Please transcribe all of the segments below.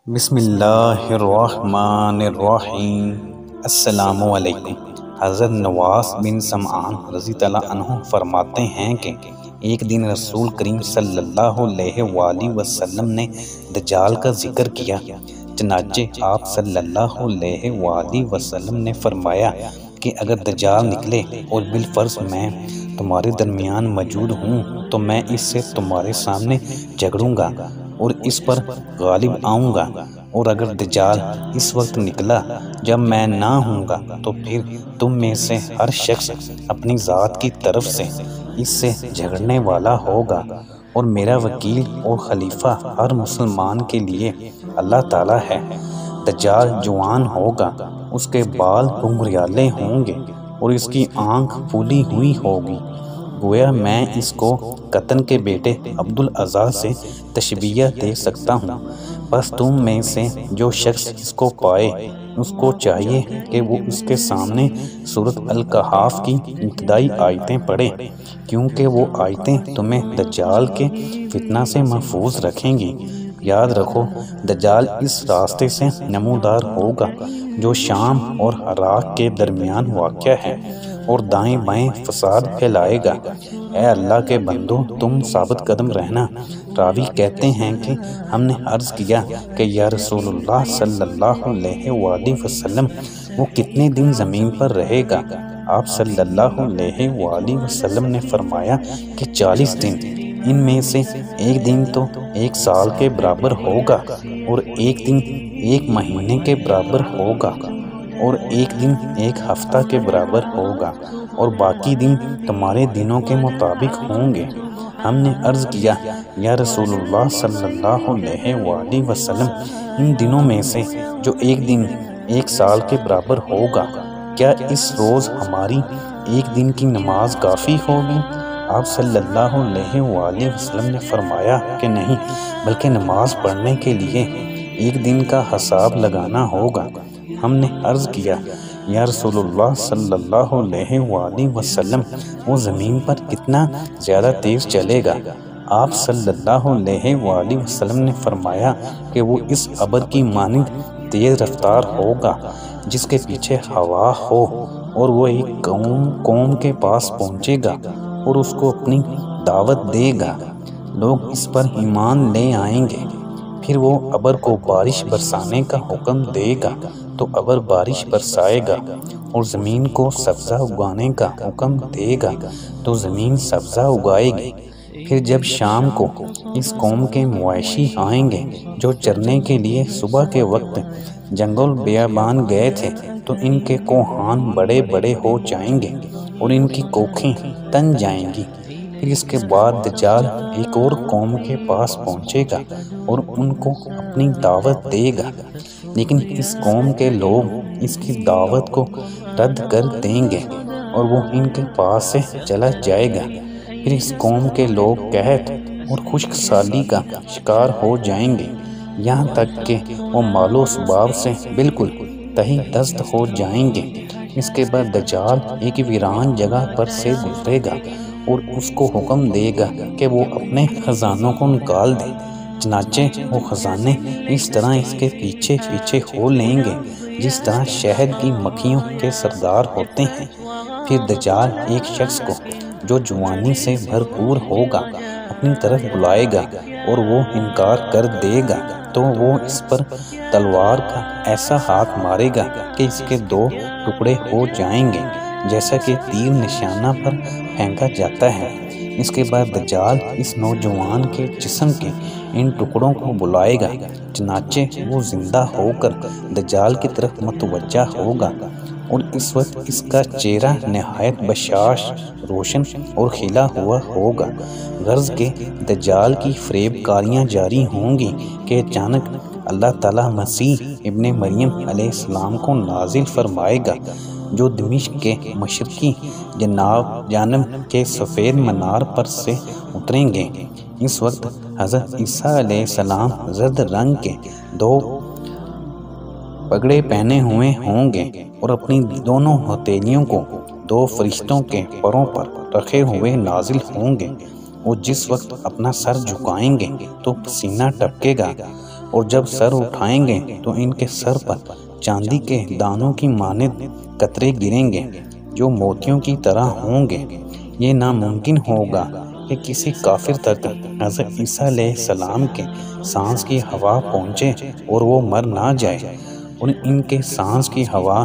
بسم اللہ الرحمن الرحیم۔ السلام علیکم۔ حضرت نواس بن سمعان رضی اللہ عنہ فرماتے ہیں کہ ایک دن رسول کریم صلی اللہ علیہ وآلہ وسلم نے دجال کا ذکر کیا، چنانچہ آپ صلی اللہ علیہ وآلہ وسلم نے فرمایا کہ اگر دجال نکلے اور بالفرض میں تمہارے درمیان موجود ہوں تو میں اس سے تمہارے سامنے جھگڑوں گا اور اس پر غالب آؤں گا، اور اگر دجال اس وقت نکلا جب میں نہ ہوں گا تو پھر تم میں سے ہر شخص اپنی ذات کی طرف سے اس سے جھگڑنے والا ہوگا، اور میرا وکیل اور خلیفہ ہر مسلمان کے لیے اللہ تعالیٰ ہے۔ دجال جوان ہوگا، اس کے بال گھنگریالے ہوں گے اور اس کی آنکھ پھولی ہوئی ہوگی، گویا میں اس کو قطن کے بیٹے عبدالعزیٰ سے تشبیہ دے سکتا ہوں۔ بس تم میں سے جو شخص اس کو پائے اس کو چاہیے کہ وہ اس کے سامنے سورۃ الکہف کی ابتدائی آیتیں پڑھے، کیونکہ وہ آیتیں تمہیں دجال کے فتنہ سے محفوظ رکھیں گی۔ یاد رکھو، دجال اس راستے سے نمودار ہوگا جو شام اور عراق کے درمیان واقع ہے، اور دائیں بائیں فساد پھیلائے گا۔ اے اللہ کے بندو، تم ثابت قدم رہنا۔ راوی کہتے ہیں کہ ہم نے عرض کیا کہ یا رسول اللہ صلی اللہ علیہ وآلہ وسلم، وہ کتنے دن زمین پر رہے گا؟ آپ صلی اللہ علیہ وآلہ وسلم نے فرمایا کہ 40 دن، ان میں سے ایک دن تو 1 سال کے برابر ہوگا، اور ایک دن 1 مہینے کے برابر ہوگا، اور ایک دن 1 ہفتہ کے برابر ہوگا، اور باقی دن تمہارے دنوں کے مطابق ہوں گے۔ ہم نے عرض کیا یا رسول اللہ صلی اللہ علیہ وآلہ وسلم، ان دنوں میں سے جو ایک دن 1 سال کے برابر ہوگا، کیا اس روز ہماری ایک دن کی نماز کافی ہوگی؟ آپ صلی اللہ علیہ وآلہ وسلم نے فرمایا کہ نہیں، بلکہ نماز پڑھنے کے لیے ایک دن کا حساب لگانا ہوگا۔ ہم نے عرض کیا یا رسول اللہ صلی اللہ علیہ وآلہ وسلم، وہ زمین پر کتنا زیادہ تیز چلے گا؟ آپ صلی اللہ علیہ وآلہ وسلم نے فرمایا کہ وہ اس ابر کی مانند تیز رفتار ہوگا جس کے پیچھے ہوا ہو، اور وہ ایک قوم کے پاس پہنچے گا اور اس کو اپنی دعوت دے گا۔ لوگ اس پر ایمان لے آئیں گے، پھر وہ ابر کو بارش برسانے کا حکم دے گا تو ابر بارش برسائے گا، اور زمین کو سبزہ اگانے کا حکم دے گا تو زمین سبزہ اگائے گی۔ پھر جب شام کو اس قوم کے مویشی آئیں گے جو چرنے کے لیے صبح کے وقت جنگل بیابان گئے تھے، تو ان کے کوہان بڑے بڑے ہو جائیں گے اور ان کی کوکھیں تن جائیں گی۔ پھر اس کے بعد دجال ایک اور قوم کے پاس پہنچے گا اور ان کو اپنی دعوت دے گا، لیکن اس قوم کے لوگ اس کی دعوت کو رد کر دیں گے اور وہ ان کے پاس سے چلا جائے گا۔ پھر اس قوم کے لوگ قحط اور خشک سالی کا شکار ہو جائیں گے، یہاں تک کہ وہ مال و اسباب سے بالکل تہی دست ہو جائیں گے۔ اس کے بعد دجال ایک ویران جگہ پر سے گزرے گا اور اس کو حکم دے گا کہ وہ اپنے خزانوں کو نکال دے، چنانچہ وہ خزانے اس طرح اس کے پیچھے پیچھے ہو لیں گے جس طرح شہد کی مکھیوں کے سردار ہوتے ہیں۔ پھر دجال ایک شخص کو جو جوانی سے بھرپور ہوگا اپنی طرف بلائے گا، اور وہ انکار کر دے گا تو وہ اس پر تلوار کا ایسا ہاتھ مارے گا کہ اس کے 2 ٹکڑے ہو جائیں گے، جیسا کہ تیر نشانہ پر پھینکا جاتا ہے۔ اس کے بعد دجال اس نوجوان کے جسم کے ان ٹکڑوں کو بلائے گا، چنانچہ وہ زندہ ہو کر دجال کی طرف متوجہ ہوگا، اور اس وقت اس کا چہرہ نہایت بشاش، روشن اور کھلا ہوا ہوگا۔ غرض کہ دجال کی فریب کاریاں جاری ہوں گی کہ اچانک اللہ تعالیٰ مسیح ابن مریم علیہ السلام کو نازل فرمائے گا، جو دمشق کے مشرقی جانب کے سفید منار پر سے اتریں گے۔ اس وقت حضرت عیسیٰ علیہ السلام زرد رنگ کے 2 پگڑے پہنے ہوئے ہوں گے اور اپنی دونوں ہتھیلیوں کو 2 فرشتوں کے پروں پر رکھے ہوئے نازل ہوں گے، اور جس وقت اپنا سر جھکائیں گے تو پسینہ ٹپکے گا، اور جب سر اٹھائیں گے تو ان کے سر پر چاندی کے دانوں کی مانند قطرے گریں گے جو موتیوں کی طرح ہوں گے۔ یہ ناممکن ہوگا کہ کسی کافر تک حضرت عیسیٰ علیہ السلام کے سانس کی ہوا پہنچے اور وہ مر نہ جائے، اور ان کے سانس کی ہوا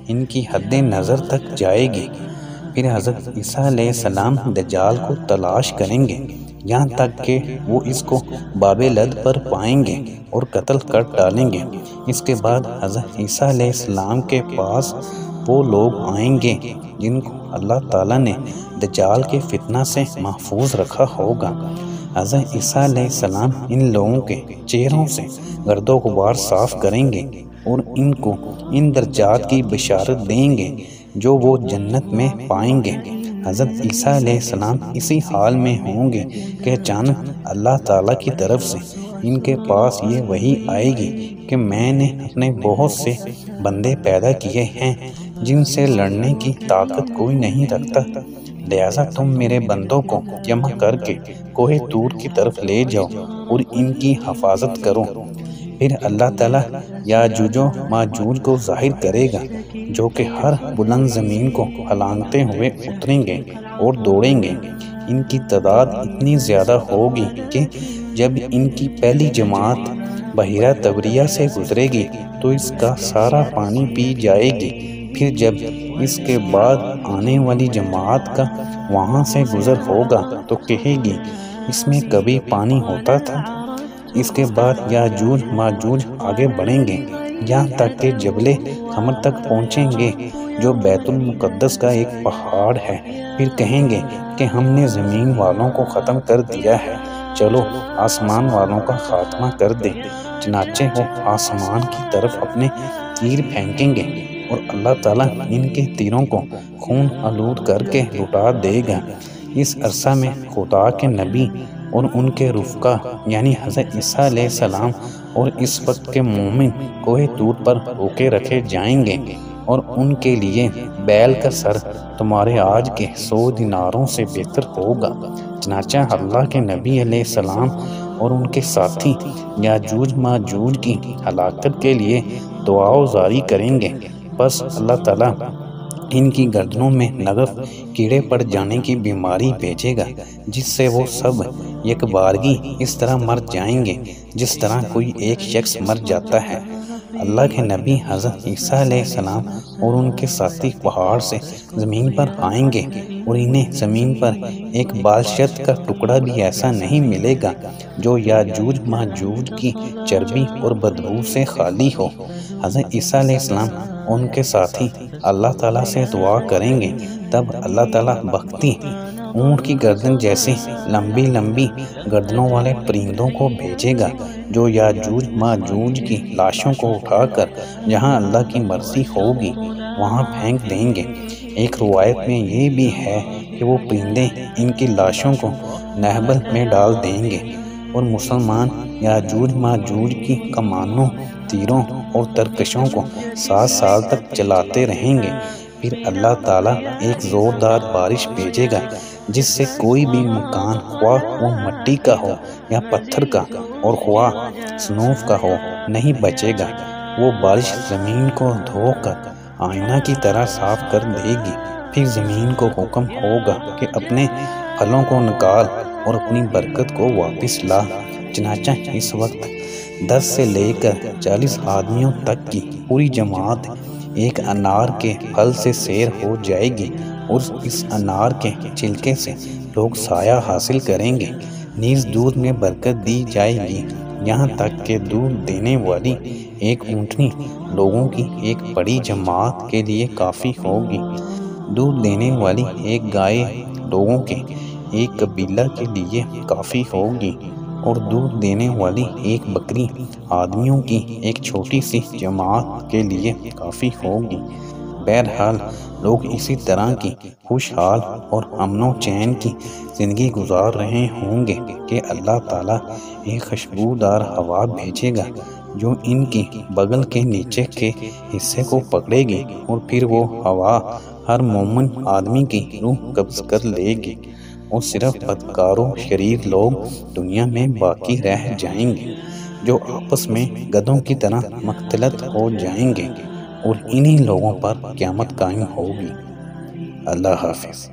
ان کی حد نظر تک جائے گی۔ پھر حضرت عیسیٰ علیہ السلام دجال کو تلاش کریں گے یہاں تک کہ وہ اس کو باب لد پر پائیں گے اور قتل کر ڈالیں گے۔ اس کے بعد حضرت عیسیٰ علیہ السلام کے پاس وہ لوگ آئیں گے جن کو اللہ تعالیٰ نے دجال کے فتنہ سے محفوظ رکھا ہوگا۔ حضرت عیسیٰ علیہ السلام ان لوگوں کے چہروں سے گرد و غبار صاف کریں گے اور ان کو ان درجات کی بشارت دیں گے جو وہ جنت میں پائیں گے۔ حضرت عیسیٰ علیہ السلام اسی حال میں ہوں گے کہ اچانک اللہ تعالیٰ کی طرف سے ان کے پاس یہ وحی آئے گی کہ میں نے اپنے بہت سے بندے پیدا کیے ہیں جن سے لڑنے کی طاقت کوئی نہیں رکھتا، لہٰذا تم میرے بندوں کو جمع کر کے کوہ طور کی طرف لے جاؤ اور ان کی حفاظت کرو۔ پھر اللہ تعالیٰ یاجوج و ماجوج کو ظاہر کرے گا جو کہ ہر بلند زمین کو ہلانگتے ہوئے اتریں گے اور دوڑیں گے۔ ان کی تعداد اتنی زیادہ ہوگی کہ جب ان کی پہلی جماعت بحیرہ تبریہ سے گزرے گی تو اس کا سارا پانی پی جائے گی۔ پھر جب اس کے بعد آنے والی جماعت کا وہاں سے گزر ہوگا تو کہے گی اس میں کبھی پانی ہوتا تھا۔ اس کے بعد یاجوج ماجوج آگے بڑھیں گے یہاں تک کہ جبل خمر تک پہنچیں گے جو بیت المقدس کا ایک پہاڑ ہے۔ پھر کہیں گے کہ ہم نے زمین والوں کو ختم کر دیا ہے، چلو آسمان والوں کا خاتمہ کر دیں۔ چنانچہ وہ آسمان کی طرف اپنے تیر پھینکیں گے اور اللہ تعالیٰ ان کے تیروں کو خون آلود کر کے لٹا دے گا۔ اس عرصہ میں خدا کے نبی اور ان کے رفقا یعنی حضرت عیسیٰ علیہ السلام اور اس وقت کے مومن کوہ طور پر روکے رکھے جائیں گے، اور ان کے لیے بیل کا سر تمہارے آج کے 100 دیناروں سے بہتر ہوگا۔ چنانچہ اللہ کے نبی علیہ السلام اور ان کے ساتھی یاجوج ماجوج کی ہلاکت کے لیے دعا جاری کریں گے۔ بس اللہ تعالیٰ ان کی گردنوں میں نغف کیڑے پڑ جانے کی بیماری بھیجے گا جس سے وہ سب یک بارگی اس طرح مر جائیں گے جس طرح کوئی ایک شخص مر جاتا ہے۔ اللہ کے نبی حضرت عیسیٰ علیہ السلام اور ان کے ساتھی پہاڑ سے زمین پر آئیں گے اور انہیں زمین پر ایک بالشت کا ٹکڑا بھی ایسا نہیں ملے گا جو یاجوج ماجوج کی چربی اور بدبو سے خالی ہو۔ حضرت عیسیٰ علیہ السلام اور ان کے ساتھی اللہ تعالیٰ سے دعا کریں گے، تب اللہ تعالیٰ بھگتی اونٹ کی گردن جیسی لمبی لمبی گردنوں والے پرندوں کو بھیجے گا جو یاجوج ماجوج کی لاشوں کو اٹھا کر جہاں اللہ کی مرضی ہوگی وہاں پھینک دیں گے۔ ایک روایت میں یہ بھی ہے کہ وہ پرندے ان کی لاشوں کو نہبل میں ڈال دیں گے اور مسلمان یاجوج ماجوج کی کمانوں، تیروں اور ترکشوں کو 7 سال تک چلاتے رہیں گے۔ پھر اللہ تعالیٰ ایک زوردار بارش بھیجے گا جس سے کوئی بھی مکان خواہ وہ مٹی کا ہو یا پتھر کا اور خواہ سنوف کا ہو نہیں بچے گا۔ وہ بارش زمین کو دھو کر آئینہ کی طرح صاف کر دے گی۔ پھر زمین کو حکم ہوگا کہ اپنے پھلوں کو نکال اور اپنی برکت کو واپس لا۔ چنانچہ اس وقت 10 سے لے کر 40 آدمیوں تک کی پوری جماعت ایک انار کے پھل سے سیر ہو جائے گی اور اس انار کے چھلکے سے لوگ سایہ حاصل کریں گے۔ نیز دودھ میں برکت دی جائے گی یہاں تک کہ دودھ دینے والی ایک اونٹنی لوگوں کی ایک بڑی جماعت کے لیے کافی ہوگی۔ دودھ دینے والی ایک گائے لوگوں کے ایک قبیلہ کے لیے کافی ہوگی، اور دودھ دینے والی ایک بکری آدمیوں کی ایک چھوٹی سی جماعت کے لیے کافی ہوگی۔ بہرحال لوگ اسی طرح کی خوشحال اور امن و چین کی زندگی گزار رہے ہوں گے کہ اللہ تعالیٰ ایک خوشبودار ہوا بھیجے گا جو ان کی بغل کے نیچے کے حصے کو پکڑے گی، اور پھر وہ ہوا ہر مومن آدمی کی روح قبض کر لے گی اور صرف بدکار و شریر لوگ دنیا میں باقی رہ جائیں گے۔ جو آپس میں گدھوں کی طرح مختلط ہو جائیں گے اور انہی لوگوں پر قیامت قائم ہوگی۔ اللہ حافظ۔